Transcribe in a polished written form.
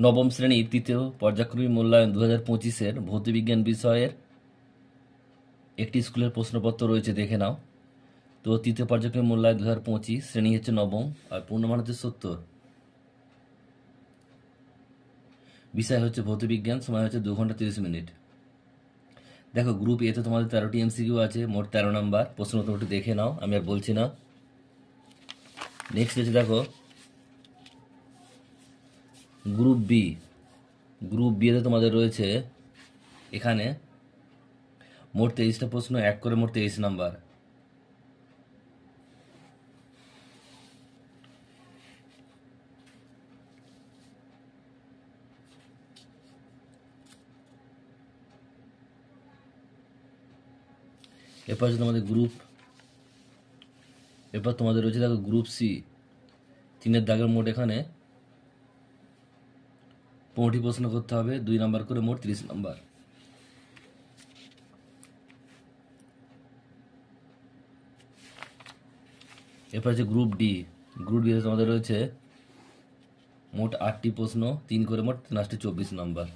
নবম শ্রেণীর তৃতীয় পর্যায়ক্রমিক মূল্যায়ন 2025-এর ভৌতবিজ্ঞান বিষয়ের একটি স্কুলের প্রশ্নপত্র রয়েছে, দেখে নাও। তো তৃতীয় পর্যায়ক্রমিক মূল্যায়ন 2025, শ্রেণী হচ্ছে নবম, আর পূর্ণমান হচ্ছে 70। বিষয় হচ্ছে ভৌতবিজ্ঞান, সময় হচ্ছে 2 ঘন্টা 30 মিনিট। দেখো, গ্রুপ এতে তোমাদের 13টি এমসিকিউ আছে, মোট 13 নাম্বার প্রশ্ন। তোমরা দেখে নাও, আমি আর বলছি না। নেক্সট হচ্ছে দেখো গ্রুপ বি। গ্রুপ বি এতে তোমাদের রয়েছে এখানে মোট 23টা প্রশ্ন, এক করে মোট 23 নাম্বার। এরপর হচ্ছে তোমাদের এরপর তোমাদের রয়েছে দেখো গ্রুপ সি। 3-এর দাগের মোট এখানে 15টি প্রশ্ন করতে হবে, 2 নাম্বার করে, মোট 30 নাম্বার। এরপর হচ্ছে গ্রুপ ডি। গ্রুপ ডিতে তোমাদের রয়েছে মোট 8টি প্রশ্ন, 3 করে মোট লাস্টে 24 নাম্বার।